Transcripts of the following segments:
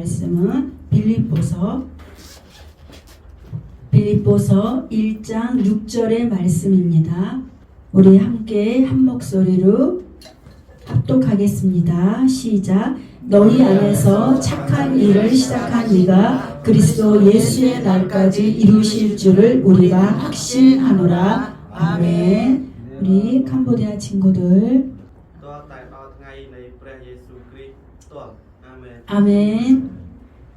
말씀은 빌립보서 1장 6절의 말씀입니다. 우리 함께 한 목소리로 합독하겠습니다. 시작. 너희 안에서 착한 일을 시작한 이가 그리스도 예수의 날까지 이루실 줄을 우리가 확신하노라. 아멘. 우리 캄보디아 친구들. 아멘.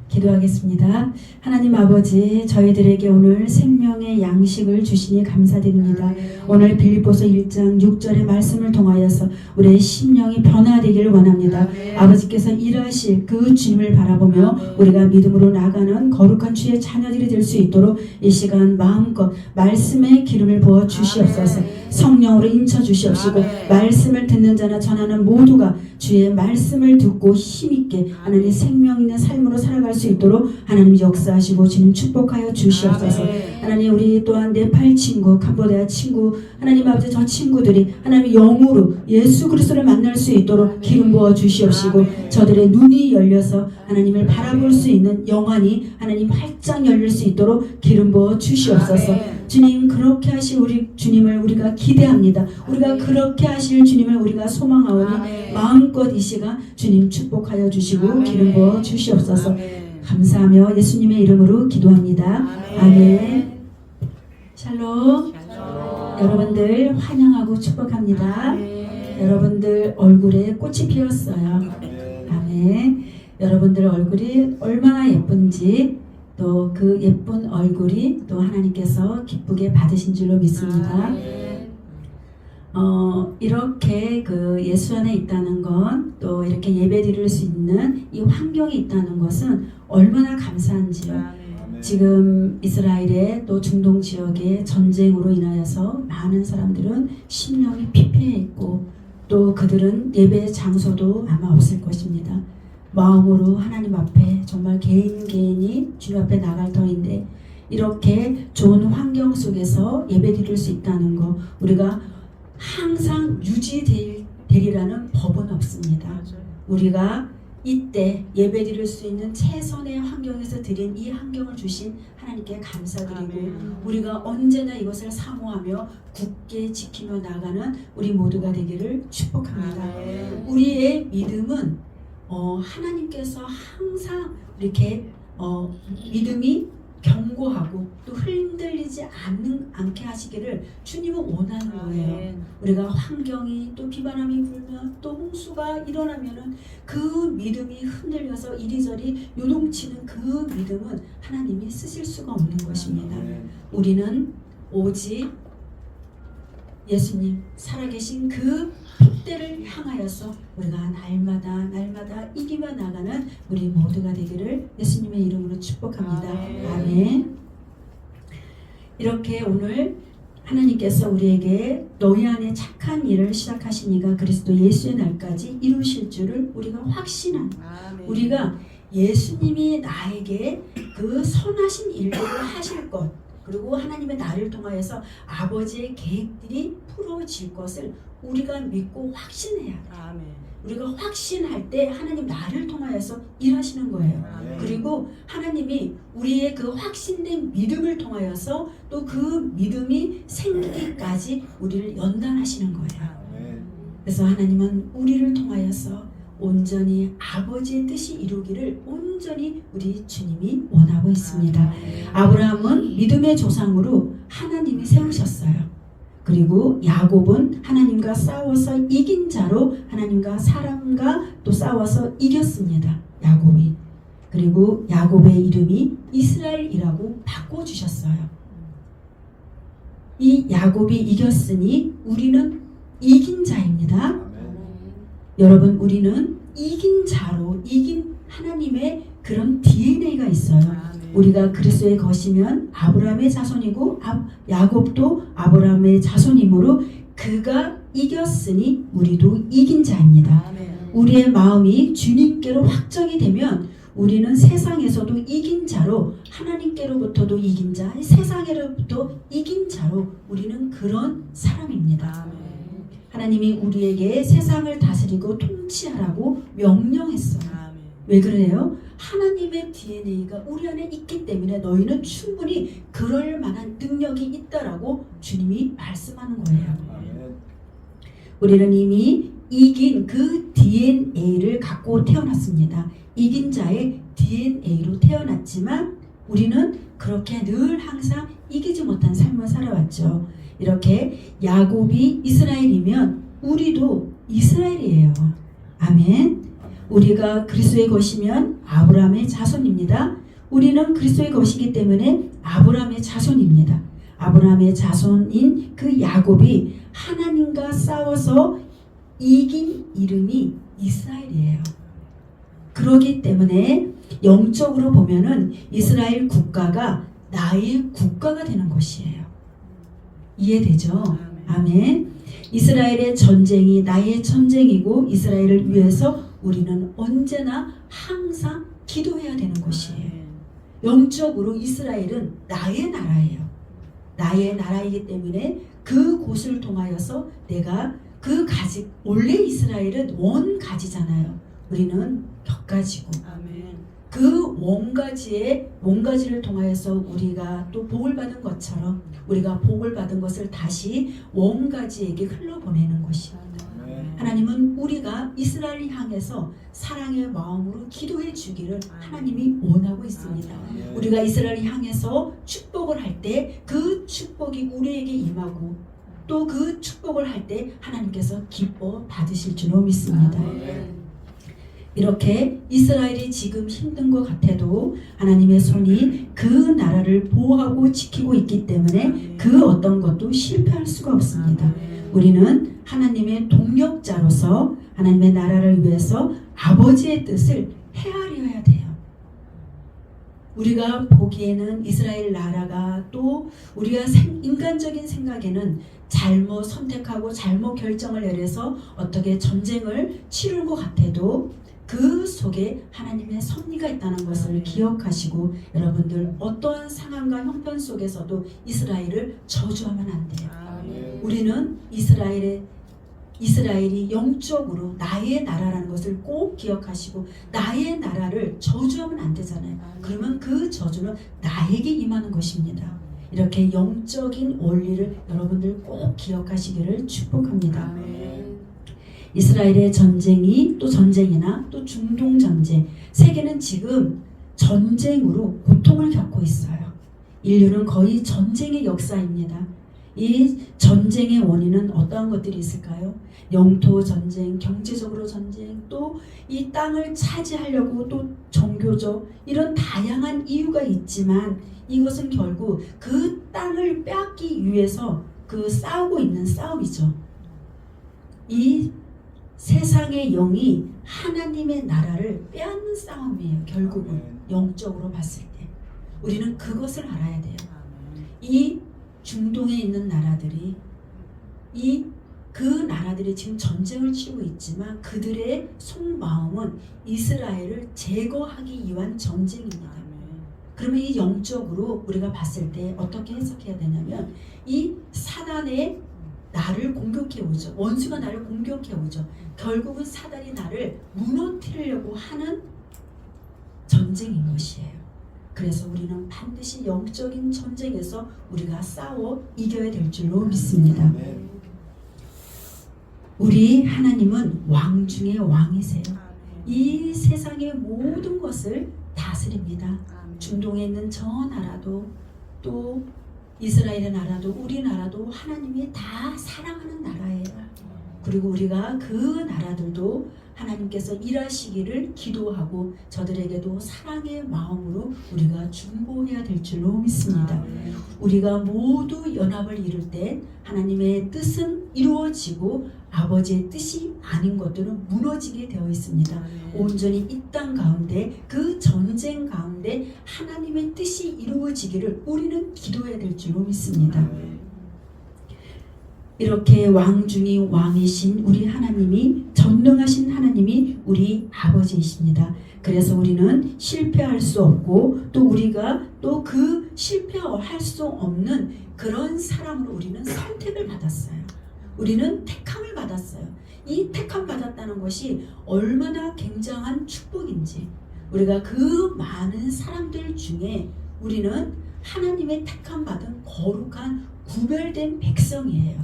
기도하겠습니다. 하나님 아버지, 저희들에게 오늘 생명의 양식을 주시니 감사드립니다. 오늘 빌립보서 1장 6절의 말씀을 통하여서 우리의 심령이 변화되기를 원합니다. 아버지께서 일하실 그 주님을 바라보며 우리가 믿음으로 나가는 거룩한 주의 자녀들이 될 수 있도록 이 시간 마음껏 말씀의 기름을 부어 주시옵소서. 성령으로 인쳐 주시옵시고 말씀을 듣는 자나 전하는 모두가 주의 말씀을 듣고 힘있게 하나님 생명 있는 삶으로 살아갈 수 있도록 하나님 역사하시고 주님 축복하여 주시옵소서. 하나님 우리 또한 네팔 친구, 캄보디아 친구, 하나님 아버지 저 친구들이 하나님 영으로 예수 그리스도를 만날 수 있도록 기름 부어 주시옵시고 저들의 눈이 열려서 하나님을 바라볼 수 있는 영안이 하나님 활짝 열릴 수 있도록 기름 부어 주시옵소서. 주님 그렇게 하실 우리 주님을 우리가 기대합니다. 우리가 그렇게 하실 주님을 우리가 소망하오니 마음껏 이 시간 주님 축복하여 주시고 기름 부어 주시옵소서. 감사하며 예수님의 이름으로 기도합니다. 아멘. 샬롬. 여러분들 환영하고 축복합니다. 여러분들 얼굴에 꽃이 피었어요. 아멘. 여러분들 얼굴이 얼마나 예쁜지 또 그 예쁜 얼굴이 또 하나님께서 기쁘게 받으신 줄로 믿습니다. 이렇게 그 예수 안에 있다는 건 또 이렇게 예배 드릴 수 있는 이 환경이 있다는 것은 얼마나 감사한지요. 지금 이스라엘의 또 중동 지역의 전쟁으로 인하여서 많은 사람들은 심령이 피폐해 있고 또 그들은 예배 장소도 아마 없을 것입니다. 마음으로 하나님 앞에 정말 개인이 주님 앞에 나갈 터인데 이렇게 좋은 환경 속에서 예배 드릴 수 있다는 거 우리가 항상 유지되리라는 법은 없습니다. 우리가 이때 예배 드릴 수 있는 최선의 환경에서 드린 이 환경을 주신 하나님께 감사드리고 우리가 언제나 이것을 사모하며 굳게 지키며 나가는 우리 모두가 되기를 축복합니다. 우리의 믿음은 하나님께서 항상 이렇게 믿음이 견고하고 또 흔들리지 않게 하시기를 주님은 원하는 거예요. 우리가 환경이 또 비바람이 불면 또 홍수가 일어나면은 그 믿음이 흔들려서 이리저리 요동치는 그 믿음은 하나님이 쓰실 수가 없는 것입니다. 우리는 오직 예수님 살아계신 그 풋대를 향하여서 우리가 날마다 이기며 나가는 우리 모두가 되기를 예수님의 이름으로 축복합니다. 아멘. 이렇게 오늘 하나님께서 우리에게 너희 안에 착한 일을 시작하신 이가 그리스도 예수의 날까지 이루실 줄을 우리가 확신한 우리가 예수님이 나에게 그 선하신 일들을 하실 것 그리고 하나님의 나를 통하여서 아버지의 계획들이 풀어질 것을 우리가 믿고 확신해야 돼요. 우리가 확신할 때 하나님 나를 통하여서 일하시는 거예요. 그리고 하나님이 우리의 그 확신된 믿음을 통하여서 또 그 믿음이 생기기까지 우리를 연단하시는 거예요. 그래서 하나님은 우리를 통하여서 온전히 아버지의 뜻이 이루기를 온전히 우리 주님이 원하고 있습니다. 아브라함은 믿음의 조상으로 하나님이 세우셨어요. 그리고 야곱은 하나님과 싸워서 이긴 자로 하나님과 사람과 또 싸워서 이겼습니다. 야곱이. 그리고 야곱의 이름이 이스라엘이라고 바꿔주셨어요. 이 야곱이 이겼으니 우리는 이긴 자입니다. 여러분 우리는 이긴 자로 이긴 하나님의 그런 DNA가 있어요. 우리가 그리스도의 것이면 아브라함의 자손이고 야곱도 아브라함의 자손이므로 그가 이겼으니 우리도 이긴 자입니다. 우리의 마음이 주님께로 확정이 되면 우리는 세상에서도 이긴 자로 하나님께로부터도 이긴 자 세상으로부터 이긴 자로 우리는 그런 사람입니다. 하나님이 우리에게 세상을 다스리고 통치하라고 명령했어요. 왜 그래요? 하나님의 DNA가 우리 안에 있기 때문에 너희는 충분히 그럴 만한 능력이 있다라고 주님이 말씀하는 거예요. 우리는 이미 이긴 그 DNA를 갖고 태어났습니다. 이긴 자의 DNA로 태어났지만 우리는 그렇게 늘 항상 이기지 못한 삶을 살아왔죠. 이렇게 야곱이 이스라엘이면 우리도 이스라엘이에요. 아멘. 우리가 그리스도의 것이면 아브라함의 자손입니다. 우리는 그리스도의 것이기 때문에 아브라함의 자손입니다. 아브라함의 자손인 그 야곱이 하나님과 싸워서 이긴 이름이 이스라엘이에요. 그러기 때문에 영적으로 보면은 이스라엘 국가가 나의 국가가 되는 것이에요. 이해되죠? 아멘. 이스라엘의 전쟁이 나의 전쟁이고 이스라엘을 위해서 우리는 언제나 항상 기도해야 되는 것이에요. 영적으로 이스라엘은 나의 나라예요. 나의 나라이기 때문에 그 곳을 통하여서 내가 그 가지, 원래 이스라엘은 원가지잖아요. 우리는 격가지고 그 원가지를 통하여서 우리가 또 복을 받은 것처럼 우리가 복을 받은 것을 다시 원가지에게 흘러보내는 것입니다. 하나님은 우리가 이스라엘을 향해서 사랑의 마음으로 기도해 주기를 하나님이 원하고 있습니다. 우리가 이스라엘을 향해서 축복을 할 때 그 축복이 우리에게 임하고 또 그 축복을 할 때 하나님께서 기뻐 받으실 줄로 믿습니다. 이렇게 이스라엘이 지금 힘든 것 같아도 하나님의 손이 그 나라를 보호하고 지키고 있기 때문에 그 어떤 것도 실패할 수가 없습니다. 우리는 하나님의 동력자로서 하나님의 나라를 위해서 아버지의 뜻을 헤아려야 돼요. 우리가 보기에는 이스라엘 나라가 또 우리가 인간적인 생각에는 잘못 선택하고 잘못 결정을 내려서 어떻게 전쟁을 치른 것 같아도 그 속에 하나님의 섭리가 있다는 것을 기억하시고 여러분들 어떠한 상황과 형편 속에서도 이스라엘을 저주하면 안 돼요. 우리는 이스라엘이 영적으로 나의 나라라는 것을 꼭 기억하시고 나의 나라를 저주하면 안 되잖아요. 그러면 그 저주는 나에게 임하는 것입니다. 이렇게 영적인 원리를 여러분들 꼭 기억하시기를 축복합니다. 이스라엘의 전쟁이 또 전쟁이나 또 중동 전쟁, 세계는 지금 전쟁으로 고통을 겪고 있어요. 인류는 거의 전쟁의 역사입니다. 이 전쟁의 원인은 어떠한 것들이 있을까요? 영토 전쟁, 경제적으로 전쟁, 또 이 땅을 차지하려고 또 종교적 이런 다양한 이유가 있지만 이것은 결국 그 땅을 빼앗기 위해서 그 싸우고 있는 싸움이죠. 이 세상의 영이 하나님의 나라를 빼앗는 싸움이에요. 결국은 영적으로 봤을 때 우리는 그것을 알아야 돼요. 이 중동에 있는 나라들이 그 나라들이 지금 전쟁을 치르고 있지만 그들의 속마음은 이스라엘을 제거하기 위한 전쟁입니다. 그러면 이 영적으로 우리가 봤을 때 어떻게 해석해야 되냐면 이 사단의 나를 공격해 오죠. 원수가 나를 공격해 오죠. 결국은 사단이 나를 무너뜨리려고 하는 전쟁인 것이에요. 그래서 우리는 반드시 영적인 전쟁에서 우리가 싸워 이겨야 될 줄로 믿습니다. 우리 하나님은 왕 중의 왕이세요. 이 세상의 모든 것을 다스립니다. 중동에 있는 저 나라도 또 이스라엘의 나라도 우리나라도 하나님이 다 사랑하는 나라예요. 그리고 우리가 그 나라들도 하나님께서 일하시기를 기도하고 저들에게도 사랑의 마음으로 우리가 중보해야 될 줄로 믿습니다. 우리가 모두 연합을 이룰 때 하나님의 뜻은 이루어지고 아버지의 뜻이 아닌 것들은 무너지게 되어 있습니다. 온전히 이 땅 가운데 그 전쟁 가운데 하나님의 뜻이 이루어지기를 우리는 기도해야 될 줄로 믿습니다. 이렇게 왕 중의 왕이신 우리 하나님이 전능하신 하나님이 우리 아버지이십니다. 그래서 우리는 실패할 수 없고 또 우리가 또 그 실패할 수 없는 그런 사람으로 우리는 선택을 받았어요. 우리는 택함을 받았어요. 이 택함 받았다는 것이 얼마나 굉장한 축복인지, 우리가 그 많은 사람들 중에 우리는 하나님의 택함 받은 거룩한 구별된 백성이에요.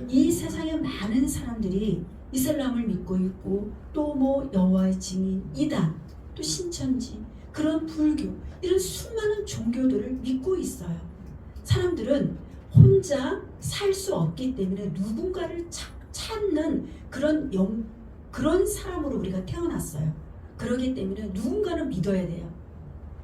이 세상에 많은 사람들이 이슬람을 믿고 있고 또 뭐 여호와의 증인, 이단, 또 신천지, 그런 불교, 이런 수많은 종교들을 믿고 있어요. 사람들은 혼자 살 수 없기 때문에 누군가를 찾는 그런 사람으로 우리가 태어났어요. 그렇기 때문에 누군가는 믿어야 돼요.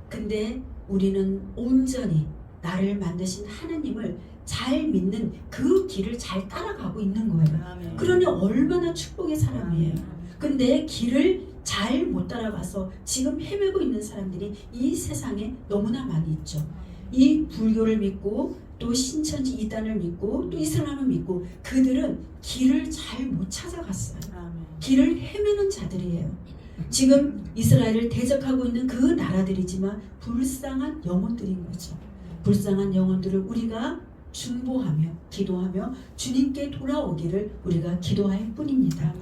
근데 우리는 온전히 나를 만드신 하나님을 잘 믿는 그 길을 잘 따라가고 있는 거예요. 그러니 얼마나 축복의 사람이에요. 근데 길을 잘 못 따라가서 지금 헤매고 있는 사람들이 이 세상에 너무나 많이 있죠. 이 불교를 믿고 또 신천지 이단을 믿고 또 이슬람을 믿고 그들은 길을 잘 못 찾아갔어요. 길을 헤매는 자들이에요. 지금 이스라엘을 대적하고 있는 그 나라들이지만 불쌍한 영혼들인 거죠. 불쌍한 영혼들을 우리가 중보하며 기도하며 주님께 돌아오기를 우리가 기도할 뿐입니다.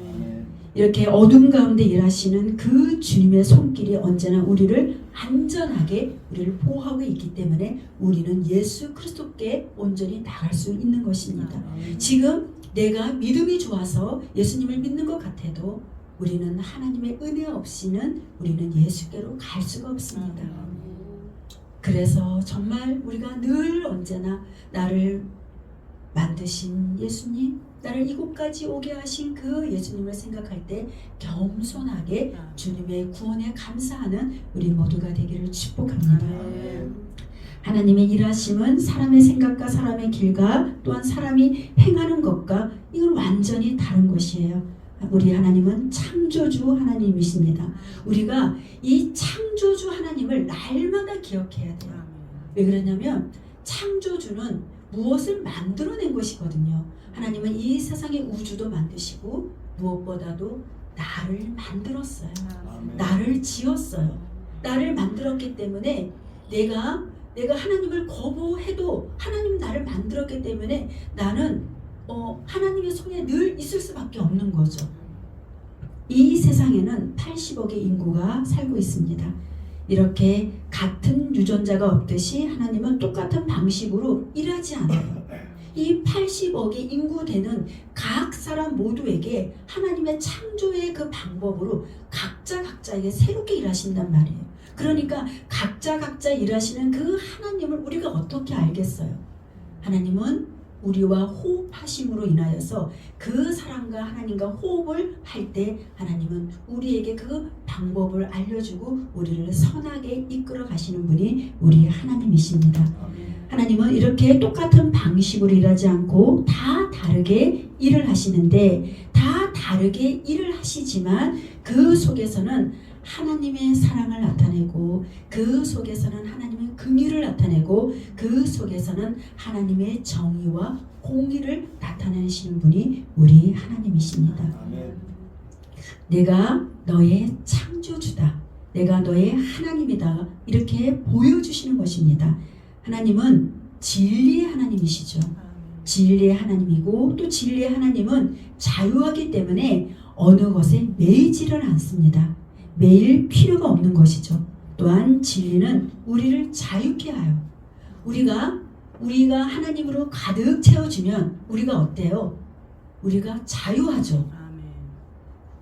이렇게 어둠 가운데 일하시는 그 주님의 손길이 언제나 우리를 안전하게 우리를 보호하고 있기 때문에 우리는 예수 그리스도께 온전히 나갈 수 있는 것입니다. 지금 내가 믿음이 좋아서 예수님을 믿는 것 같아도 우리는 하나님의 은혜 없이는 우리는 예수께로 갈 수가 없습니다. 그래서 정말 우리가 늘 언제나 나를 만드신 예수님, 나를 이곳까지 오게 하신 그 예수님을 생각할 때 겸손하게 주님의 구원에 감사하는 우리 모두가 되기를 축복합니다. 하나님의 일하심은 사람의 생각과 사람의 길과 또한 사람이 행하는 것과 이건 완전히 다른 것이에요. 우리 하나님은 창조주 하나님이십니다. 우리가 이 창조주 하나님을 날마다 기억해야 돼요. 왜 그러냐면 창조주는 무엇을 만들어낸 것이거든요. 하나님은 이 세상의 우주도 만드시고 무엇보다도 나를 만들었어요. 나를 지었어요. 나를 만들었기 때문에 내가 하나님을 거부해도 하나님 나를 만들었기 때문에 나는 하나님의 손에 늘 있을 수밖에 없는 거죠. 이 세상에는 80억의 인구가 살고 있습니다. 이렇게 같은 유전자가 없듯이 하나님은 똑같은 방식으로 일하지 않아요. 이 80억의 인구 되는 각 사람 모두에게 하나님의 창조의 그 방법으로 각자에게 새롭게 일하신단 말이에요. 그러니까 각자 일하시는 그 하나님을 우리가 어떻게 알겠어요? 하나님은 우리와 호흡하심으로 인하여서 그 사람과 하나님과 호흡을 할 때 하나님은 우리에게 그 방법을 알려주고 우리를 선하게 이끌어 가시는 분이 우리 하나님이십니다. 하나님은 이렇게 똑같은 방식으로 일하지 않고 다 다르게 일을 하시는데 다 다르게 일을 하시지만 그 속에서는 하나님의 사랑을 나타내고 그 속에서는 하나님의 긍휼을 나타내고 그 속에서는 하나님의 정의와 공의를 나타내시는 분이 우리 하나님이십니다. 내가 너의 창조주다. 내가 너의 하나님이다. 이렇게 보여주시는 것입니다. 하나님은 진리의 하나님이시죠. 진리의 하나님이고 또 진리의 하나님은 자유하기 때문에 어느 것에 매이지를 않습니다. 매일 필요가 없는 것이죠. 또한 진리는 우리를 자유케 하여 우리가 하나님으로 가득 채워지면 우리가 어때요? 우리가 자유하죠.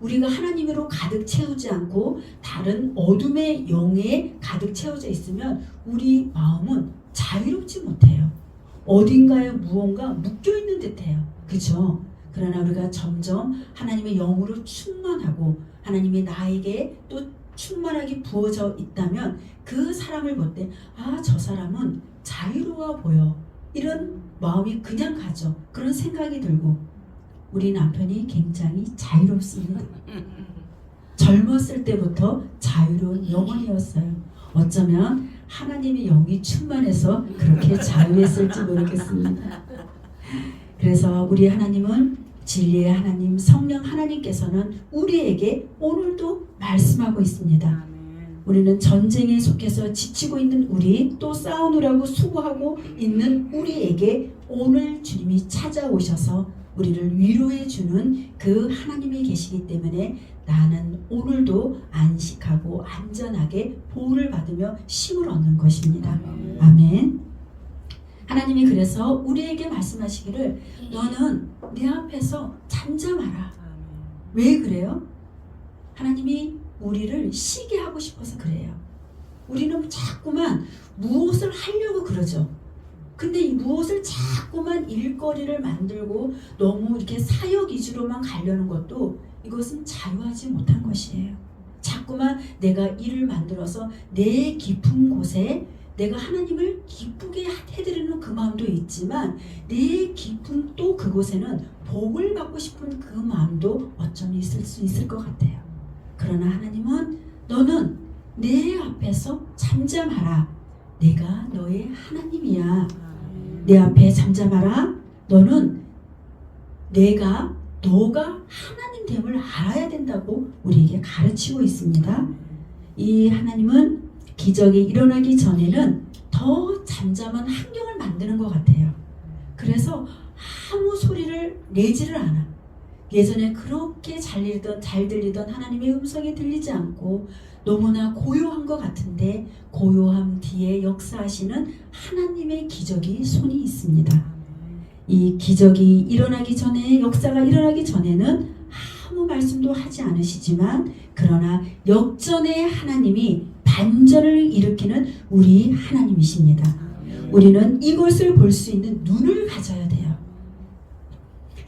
우리가 하나님으로 가득 채우지 않고 다른 어둠의 영에 가득 채워져 있으면 우리 마음은 자유롭지 못해요. 어딘가에 무언가 묶여있는 듯해요. 그렇죠? 그러나 우리가 점점 하나님의 영으로 충만하고 하나님이 나에게 또 충만하게 부어져 있다면 그 사람을 볼 때 저 사람은 자유로워 보여. 이런 마음이 그냥 가죠. 그런 생각이 들고 우리 남편이 굉장히 자유롭습니다. 젊었을 때부터 자유로운 영혼이었어요. 어쩌면 하나님의 영이 충만해서 그렇게 자유했을지 모르겠습니다. 그래서 우리 하나님은 진리의 하나님, 성령 하나님께서는 우리에게 오늘도 말씀하고 있습니다. 우리는 전쟁에 속해서 지치고 있는 우리, 또 싸우느라고 수고하고 있는 우리에게 오늘 주님이 찾아오셔서 우리를 위로해 주는 그 하나님이 계시기 때문에 나는 오늘도 안식하고 안전하게 보호를 받으며 쉼을 얻는 것입니다. 아멘. 하나님이 그래서 우리에게 말씀하시기를 너는 내 앞에서 잠잠하라. 왜 그래요? 하나님이 우리를 쉬게 하고 싶어서 그래요. 우리는 자꾸만 무엇을 하려고 그러죠. 근데 이 무엇을 자꾸만 일거리를 만들고 너무 이렇게 사역 위주로만 가려는 것도 이것은 자유하지 못한 것이에요. 자꾸만 내가 일을 만들어서 내 깊은 곳에 내가 하나님을 기쁘게 해드리는 그 마음도 있지만 내 깊은 또 그곳에는 복을 받고 싶은 그 마음도 어쩌면 있을 수 있을 것 같아요. 그러나 하나님은 너는 내 앞에서 잠잠하라. 내가 너의 하나님이야. 내 앞에 잠잠하라. 너는 너가 하나님 됨을 알아야 된다고 우리에게 가르치고 있습니다. 이 하나님은 기적이 일어나기 전에는 더 잠잠한 환경을 만드는 것 같아요. 그래서 아무 소리를 내지를 않아. 예전에 그렇게 잘 들리던 하나님의 음성이 들리지 않고 너무나 고요한 것 같은데 고요함 뒤에 역사하시는 하나님의 기적이 손이 있습니다. 이 기적이 일어나기 전에 역사가 일어나기 전에는 아무 말씀도 하지 않으시지만 그러나 역전의 하나님이 반전을 일으키는 우리 하나님이십니다. 우리는 이것을 볼 수 있는 눈을 가져야 돼요.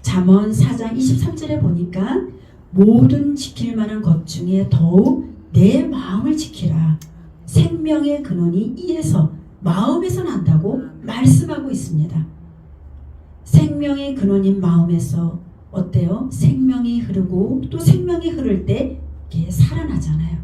잠언 4장 23절에 보니까 모든 지킬 만한 것 중에 더욱 내 마음을 지키라. 생명의 근원이 이에서 마음에서 난다고 말씀하고 있습니다. 생명의 근원인 마음에서 어때요? 생명이 흐르고 또 생명이 흐를 때 이게 살아나잖아요.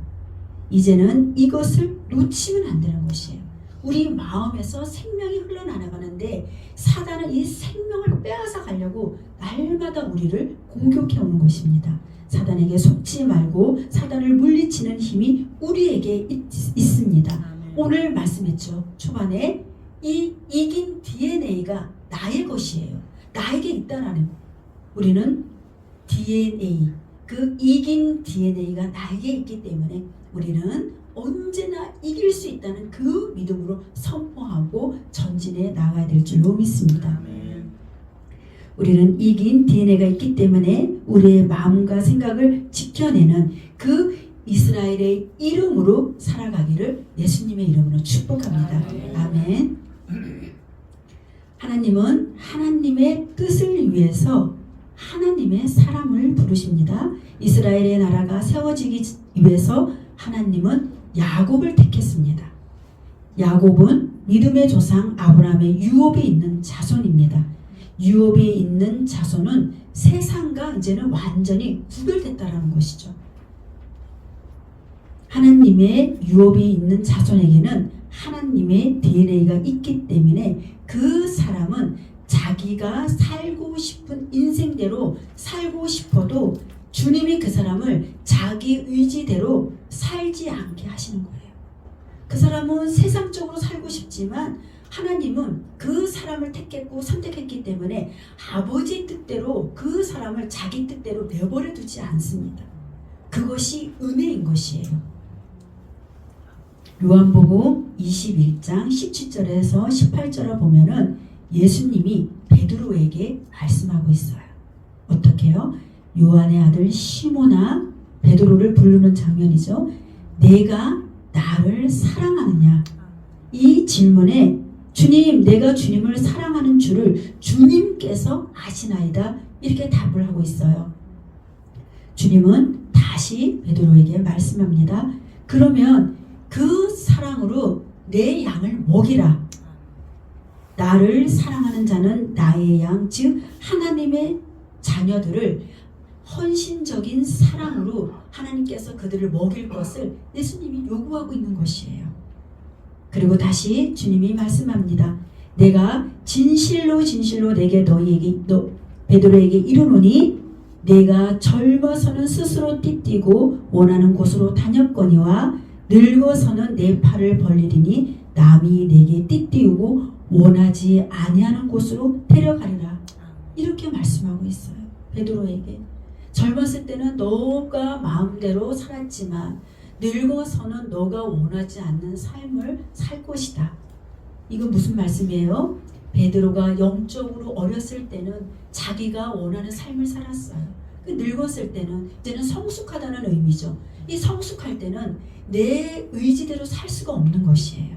이제는 이것을 놓치면 안 되는 것이에요. 우리 마음에서 생명이 흘러나가는데 사단은 이 생명을 빼앗아 가려고 날마다 우리를 공격해 오는 것입니다. 사단에게 속지 말고 사단을 물리치는 힘이 우리에게 있습니다. 오늘 말씀했죠. 초반에 이 이긴 DNA가 나의 것이에요. 나에게 있다라는 우리는 DNA, 그 이긴 DNA가 나에게 있기 때문에 우리는 언제나 이길 수 있다는 그 믿음으로 선포하고 전진해 나가야 될 줄로 믿습니다. 우리는 이긴 DNA가 있기 때문에 우리의 마음과 생각을 지켜내는 그 이스라엘의 이름으로 살아가기를 예수님의 이름으로 축복합니다. 아멘. 하나님은 하나님의 뜻을 위해서 하나님의 사람을 부르십니다. 이스라엘의 나라가 세워지기 위해서 하나님은 야곱을 택했습니다. 야곱은 믿음의 조상 아브라함의 유업이 있는 자손입니다. 유업이 있는 자손은 세상과 이제는 완전히 구별됐다라는 것이죠. 하나님의 유업이 있는 자손에게는 하나님의 DNA가 있기 때문에 그 사람은 자기가 살고 싶은 인생대로 살고 싶어도 주님이 그 사람을 자기 의지대로 살지 않게 하시는 거예요. 그 사람은 세상적으로 살고 싶지만 하나님은 그 사람을 택했고 선택했기 때문에 아버지 뜻대로 그 사람을 자기 뜻대로 내버려 두지 않습니다. 그것이 은혜인 것이에요. 요한복음 21장 17절에서 18절을 보면은 예수님이 베드로에게 말씀하고 있어요. 어떻게요? 요한의 아들 시몬아, 베드로를 부르는 장면이죠. 내가 나를 사랑하느냐? 이 질문에 주님, 내가 주님을 사랑하는 줄을 주님께서 아시나이다. 이렇게 답을 하고 있어요. 주님은 다시 베드로에게 말씀합니다. 그러면 그 사랑으로 내 양을 먹이라. 나를 사랑하는 자는 나의 양, 즉 하나님의 자녀들을 헌신적인 사랑으로 하나님께서 그들을 먹일 것을 예수님이 요구하고 있는 것이에요. 그리고 다시 주님이 말씀합니다. 내가 진실로 진실로 내게 베드로에게 이르노니 내가 젊어서는 스스로 띠띠고 원하는 곳으로 다녔거니와 늙어서는 내 팔을 벌리리니 남이 내게 띠띠우고 원하지 아니하는 곳으로 데려가리라. 이렇게 말씀하고 있어요. 베드로에게. 젊었을 때는 너가 마음대로 살았지만 늙어서는 너가 원하지 않는 삶을 살 것이다. 이거 무슨 말씀이에요? 베드로가 영적으로 어렸을 때는 자기가 원하는 삶을 살았어요. 늙었을 때는 이제는 성숙하다는 의미죠. 이 성숙할 때는 내 의지대로 살 수가 없는 것이에요.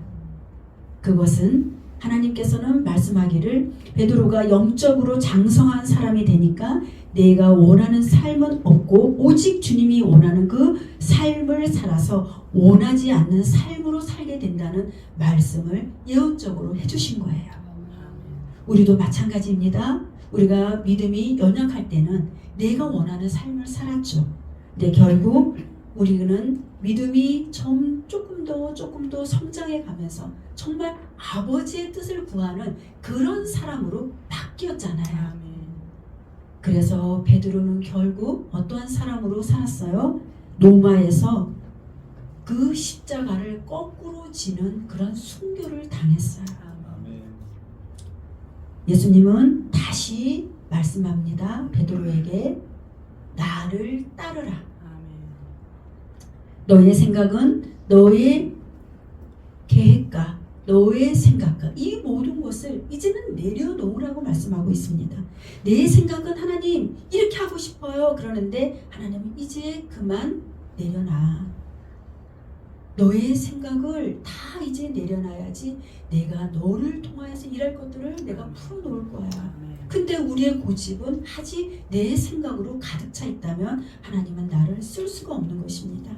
그것은 하나님께서는 말씀하기를 베드로가 영적으로 장성한 사람이 되니까 내가 원하는 삶은 없고 오직 주님이 원하는 그 삶을 살아서 원하지 않는 삶으로 살게 된다는 말씀을 예언적으로 해주신 거예요. 우리도 마찬가지입니다. 우리가 믿음이 연약할 때는 내가 원하는 삶을 살았죠. 근데 결국 우리는 믿음이 조금 더 성장해 가면서 정말 아버지의 뜻을 구하는 그런 사람으로 바뀌었잖아요. 그래서 베드로는 결국 어떠한 사람으로 살았어요? 로마에서 그 십자가를 거꾸로 지는 그런 순교를 당했어요. 예수님은 다시 말씀합니다. 베드로에게 나를 따르라. 너의 생각은 너의 계획과 너의 생각과 이 모든 것을 이제는 내려놓으라고 말씀하고 있습니다. 내 생각은 하나님 이렇게 하고 싶어요. 그러는데 하나님은 이제 그만 내려놔. 너의 생각을 다 이제 내려놔야지 내가 너를 통하여서 일할 것들을 내가 풀어놓을 거야. 근데 우리의 고집은 아직 내 생각으로 가득 차 있다면 하나님은 나를 쓸 수가 없는 것입니다.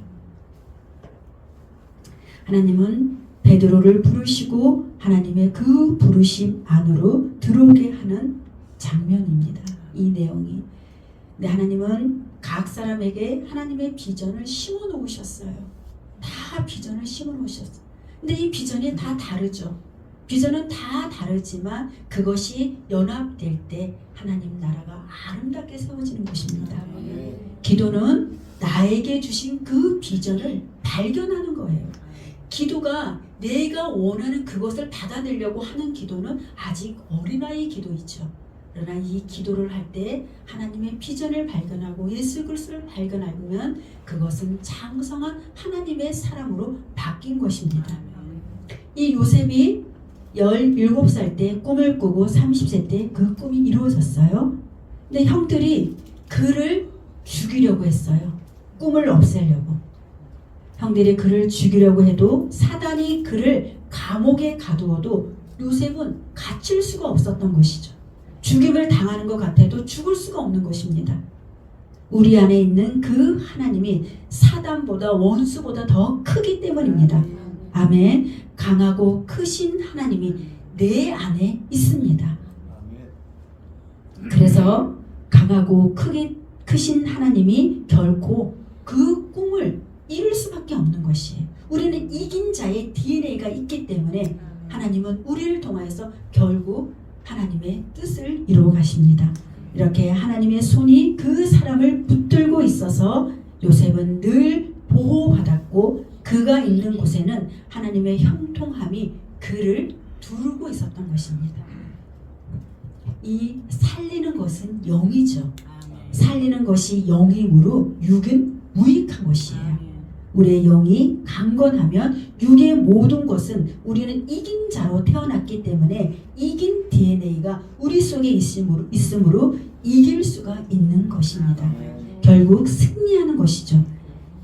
하나님은 베드로를 부르시고 하나님의 그 부르심 안으로 들어오게 하는 장면입니다. 이 내용이. 근데 하나님은 각 사람에게 하나님의 비전을 심어 놓으셨어요. 다 비전을 심어 놓으셨어요. 근데 이 비전이 다 다르죠. 비전은 다 다르지만 그것이 연합될 때 하나님 나라가 아름답게 세워지는 것입니다. 기도는 나에게 주신 그 비전을 발견하는 거예요. 기도가 내가 원하는 그것을 받아내려고 하는 기도는 아직 어린아이 기도이죠. 그러나 이 기도를 할 때 하나님의 비전을 발견하고 예수 그리스도를 발견하면 그것은 장성한 하나님의 사람으로 바뀐 것입니다. 이 요셉이 17살 때 꿈을 꾸고 30세 때 그 꿈이 이루어졌어요. 근데 형들이 그를 죽이려고 했어요. 꿈을 없애려고. 형들이 그를 죽이려고 해도 사단이 그를 감옥에 가두어도 요셉은 갇힐 수가 없었던 것이죠. 죽임을 당하는 것 같아도 죽을 수가 없는 것입니다. 우리 안에 있는 그 하나님이 사단보다 원수보다 더 크기 때문입니다. 아멘. 강하고 크신 하나님이 내 안에 있습니다. 그래서 강하고 크신 하나님이 결코 그 꿈을 이룰 수밖에 없는 것이에요. 우리는 이긴 자의 DNA가 있기 때문에 하나님은 우리를 통하여서 결국 하나님의 뜻을 이루어 가십니다. 이렇게 하나님의 손이 그 사람을 붙들고 있어서 요셉은 늘 보호받았고 그가 있는 곳에는 하나님의 형통함이 그를 두르고 있었던 것입니다. 이 살리는 것은 영이죠. 살리는 것이 영이므로 육은 무익한 것이에요. 우리의 영이 강건하면 육의 모든 것은 우리는 이긴 자로 태어났기 때문에 이긴 DNA가 우리 속에 있으므로 이길 수가 있는 것입니다. 결국 승리하는 것이죠.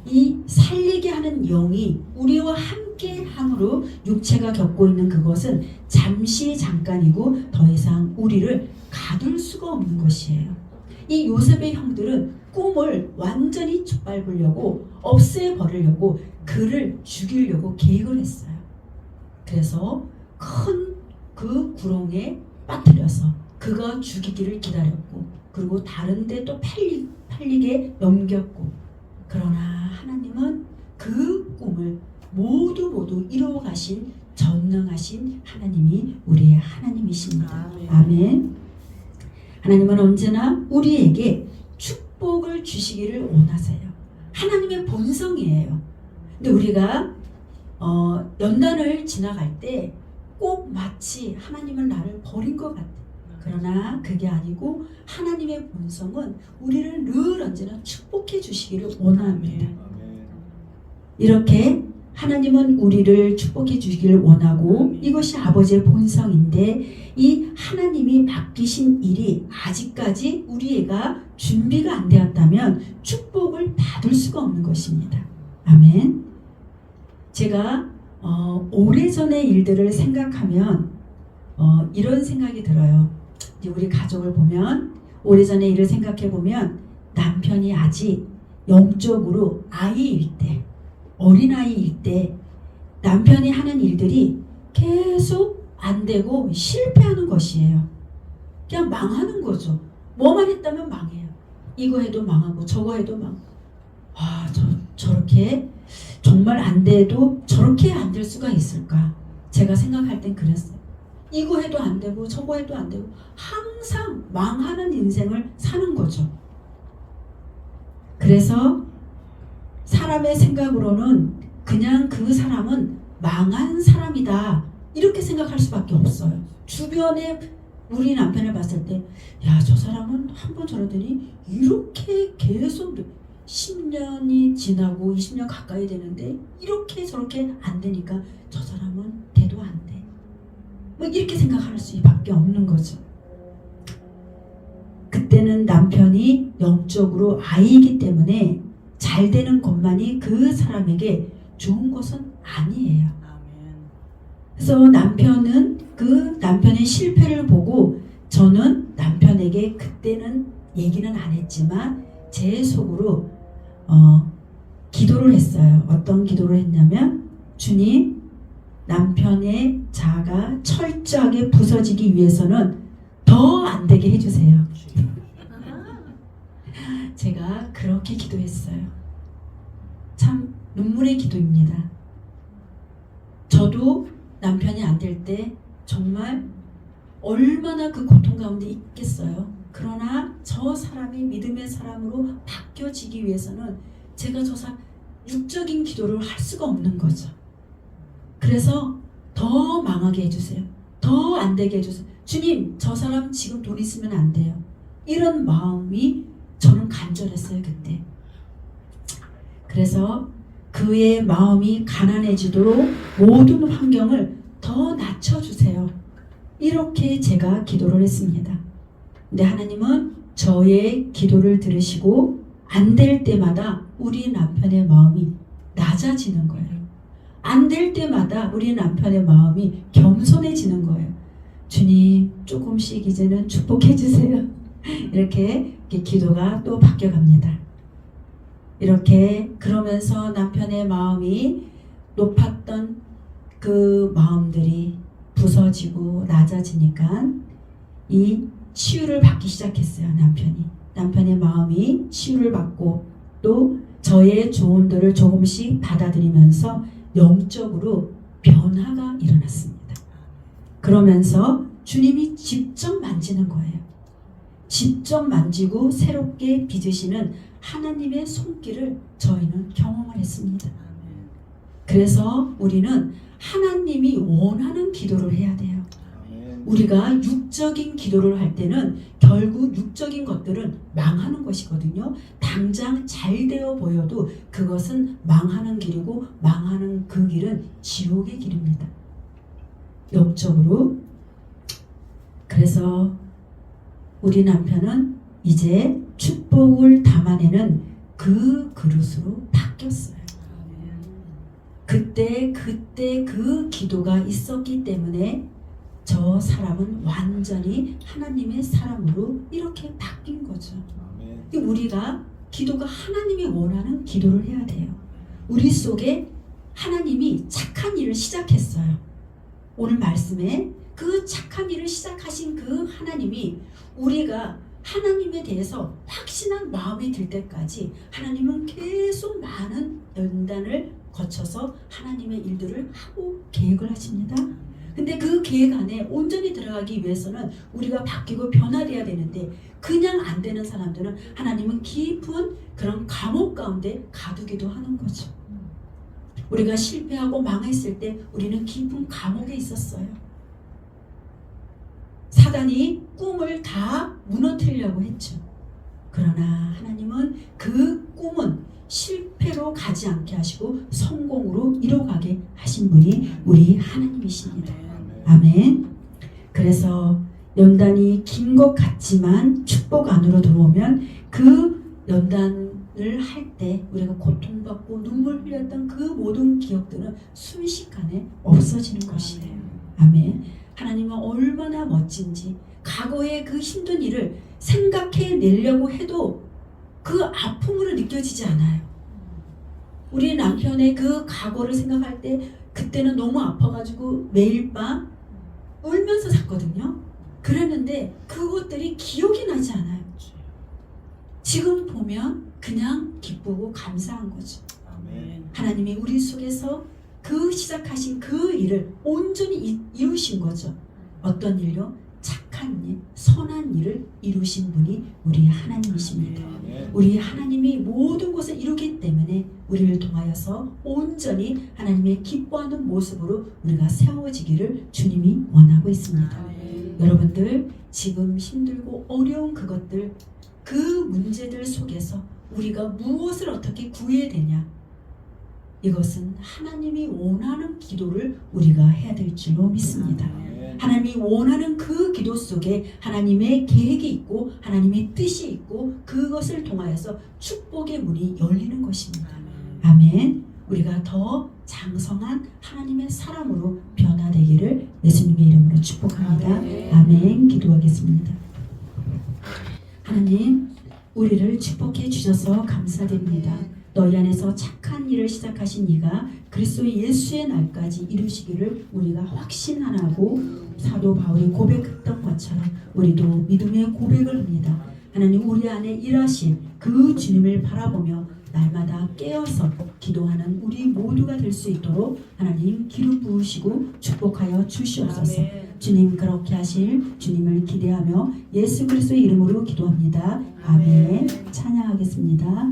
이 살리게 하는 영이 우리와 함께 함으로 육체가 겪고 있는 그것은 잠시 잠깐이고 더 이상 우리를 가둘 수가 없는 것이에요. 이 요셉의 형들은 꿈을 완전히 짓밟으려고 없애버리려고 그를 죽이려고 계획을 했어요. 그래서 큰 그 구렁에 빠뜨려서 그가 죽이기를 기다렸고 그리고 다른 데 또 팔리게 넘겼고 그러나 하나님은 그 꿈을 모두 이루어 가신 전능하신 하나님이 우리의 하나님이십니다. 아멘. 하나님은 언제나 우리에게 축복을 주시기를 원하세요. 하나님의 본성이에요. 근데 우리가 연단을 지나갈 때 꼭 마치 하나님은 나를 버린 것 같아. 그러나 그게 아니고 하나님의 본성은 우리를 늘 언제나 축복해 주시기를 원합니다. 이렇게 하나님은 우리를 축복해 주시기를 원하고 이것이 아버지의 본성인데 이 하나님이 맡기신 일이 아직까지 우리가 준비가 안 되었다면 축복을 받을 수가 없는 것입니다. 아멘. 제가 오래전의 일들을 생각하면 이런 생각이 들어요. 이제 우리 가족을 보면 오래전의 일을 생각해 보면 남편이 아직 영적으로 아이일 때, 어린아이일 때 남편이 하는 일들이 계속 안 되고 실패하는 것이에요. 그냥 망하는 거죠. 뭐만 했다면 망해요. 이거 해도 망하고 저거 해도 망하고. 저렇게 정말 안 돼도 저렇게 안 될 수가 있을까? 제가 생각할 땐 그랬어요. 이거 해도 안 되고 저거 해도 안 되고 항상 망하는 인생을 사는 거죠. 그래서 사람의 생각으로는 그냥 그 사람은 망한 사람이다 이렇게 생각할 수밖에 없어요. 주변에 우리 남편을 봤을 때 야, 저 사람은 한번 저러더니 이렇게 계속 10년이 지나고 20년 가까이 되는데 이렇게 저렇게 안 되니까 저 사람은 돼도 안 돼. 뭐 이렇게 생각할 수밖에 없는 거죠. 그때는 남편이 영적으로 아이이기 때문에 잘 되는 것만이 그 사람에게 좋은 것은 아니에요. 그래서 남편은 그 남편의 실패를 보고 저는 남편에게 그때는 얘기는 안 했지만 제 속으로 기도를 했어요. 어떤 기도를 했냐면 주님, 남편의 자아가 철저하게 부서지기 위해서는 더 안 되게 해주세요. 제가 그렇게 기도했어요. 참 눈물의 기도입니다. 저도 남편이 안 될 때 정말 얼마나 그 고통 가운데 있겠어요. 그러나 저 사람이 믿음의 사람으로 바뀌어지기 위해서는 제가 저 사람 육적인 기도를 할 수가 없는 거죠. 그래서 더 망하게 해주세요. 더 안 되게 해주세요. 주님, 저 사람 지금 돈 있으면 안 돼요. 이런 마음이 저는 간절했어요, 그때. 그래서 그의 마음이 가난해지도록 모든 환경을 더 낮춰주세요. 이렇게 제가 기도를 했습니다. 근데 하나님은 저의 기도를 들으시고 안 될 때마다 우리 남편의 마음이 낮아지는 거예요. 안 될 때마다 우리 남편의 마음이 겸손해지는 거예요. 주님, 조금씩 이제는 축복해 주세요. 이렇게 기도가 또 바뀌어갑니다. 이렇게 그러면서 남편의 마음이 높았던 그 마음들이 부서지고 낮아지니까 이 치유를 받기 시작했어요. 남편의 마음이 치유를 받고 또 저의 조언들을 조금씩 받아들이면서 영적으로 변화가 일어났습니다. 그러면서 주님이 직접 만지는 거예요. 직접 만지고 새롭게 빚으시는 하나님의 손길을 저희는 경험을 했습니다. 그래서 우리는 하나님이 원하는 기도를 해야 돼요. 우리가 육적인 기도를 할 때는 결국 육적인 것들은 망하는 것이거든요. 당장 잘 되어 보여도 그것은 망하는 길이고 망하는 그 길은 지옥의 길입니다. 영적으로. 그래서 우리 남편은 이제 축복을 담아내는 그 그릇으로 바뀌었어요. 그때 그 기도가 있었기 때문에 저 사람은 완전히 하나님의 사람으로 이렇게 바뀐 거죠. 우리가 기도가 하나님이 원하는 기도를 해야 돼요. 우리 속에 하나님이 착한 일을 시작했어요. 오늘 말씀에 그 착한 일을 시작하신 그 하나님이 우리가 하나님에 대해서 확신한 마음이 들 때까지 하나님은 계속 많은 연단을 거쳐서 하나님의 일들을 하고 계획을 하십니다. 근데 그 계획 안에 온전히 들어가기 위해서는 우리가 바뀌고 변화돼야 되는데 그냥 안 되는 사람들은 하나님은 깊은 그런 감옥 가운데 가두기도 하는 거죠. 우리가 실패하고 망했을 때 우리는 깊은 감옥에 있었어요. 사단이 꿈을 다 무너뜨리려고 했죠. 그러나 하나님은 그 꿈은 실패로 가지 않게 하시고 성공으로 이뤄가게 하신 분이 우리 하나님이십니다. 아멘. 그래서 연단이 긴 것 같지만 축복 안으로 들어오면 그 연단을 할 때 우리가 고통받고 눈물 흘렸던 그 모든 기억들은 순식간에 없어지는 것이에요. 아멘. 하나님은 얼마나 멋진지 과거의 그 힘든 일을 생각해 내려고 해도 그 아픔으로 느껴지지 않아요. 우리 남편의 그 과거를 생각할 때 그때는 너무 아파가지고 매일 밤 울면서 잤거든요. 그랬는데 그것들이 기억이 나지 않아요. 지금 보면 그냥 기쁘고 감사한 거죠. 아멘. 하나님이 우리 속에서 그 시작하신 그 일을 온전히 이루신 거죠. 어떤 일요? 착한 일, 선한 일을 이루신 분이 우리 하나님이십니다. 우리 하나님이 모든 것을 이루기 때문에 우리를 통하여서 온전히 하나님의 기뻐하는 모습으로 우리가 세워지기를 주님이 원하고 있습니다. 여러분들 지금 힘들고 어려운 그것들, 그 문제들 속에서 우리가 무엇을 어떻게 구해야 되냐? 이것은 하나님이 원하는 기도를 우리가 해야 될 줄로 믿습니다. 하나님이 원하는 그 기도 속에 하나님의 계획이 있고 하나님의 뜻이 있고 그것을 통하여서 축복의 문이 열리는 것입니다. 아멘. 우리가 더 장성한 하나님의 사람으로 변화되기를 예수님의 이름으로 축복합니다. 아멘. 기도하겠습니다. 하나님, 우리를 축복해 주셔서 감사드립니다. 너희 안에서 착한 일을 시작하신 이가 그리스도 예수의 날까지 이루시기를 우리가 확신하고 사도 바울이 고백했던 것처럼 우리도 믿음의 고백을 합니다. 하나님, 우리 안에 일하신 그 주님을 바라보며 날마다 깨어서 기도하는 우리 모두가 될 수 있도록 하나님 기름 부으시고 축복하여 주시옵소서. 주님, 그렇게 하실 주님을 기대하며 예수 그리스도의 이름으로 기도합니다. 아멘. 찬양하겠습니다.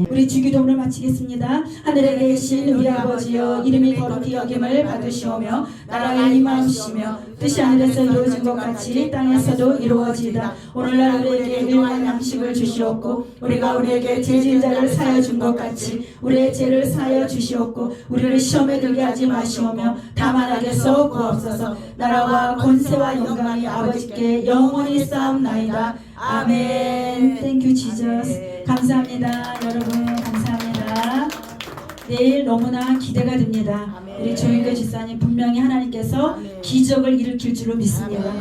우리 주기도문을 마치겠습니다. 하늘에 계신 우리 아버지여, 이름이 거룩히 여김을 받으시오며 나라가 임하시오며 뜻이 하늘에서 이루어진 것 같이 땅에서도 이루어지이다. 오늘날 우리에게 일용할 양식을 주시옵고 우리가 우리에게 죄진 자를 사하여 준 것 같이 우리의 죄를 사하여 주시옵고 우리를 시험에 들게 하지 마시오며 다만 악에서 구하옵소서. 나라와 권세와 영광이 아버지께 영원히 쌓옵나이다. 아멘. Thank you, Jesus. 감사합니다. 여러분 감사합니다. 내일 너무나 기대가 됩니다. 우리 조인교 집사님 분명히 하나님께서 기적을 일으킬 줄로 믿습니다.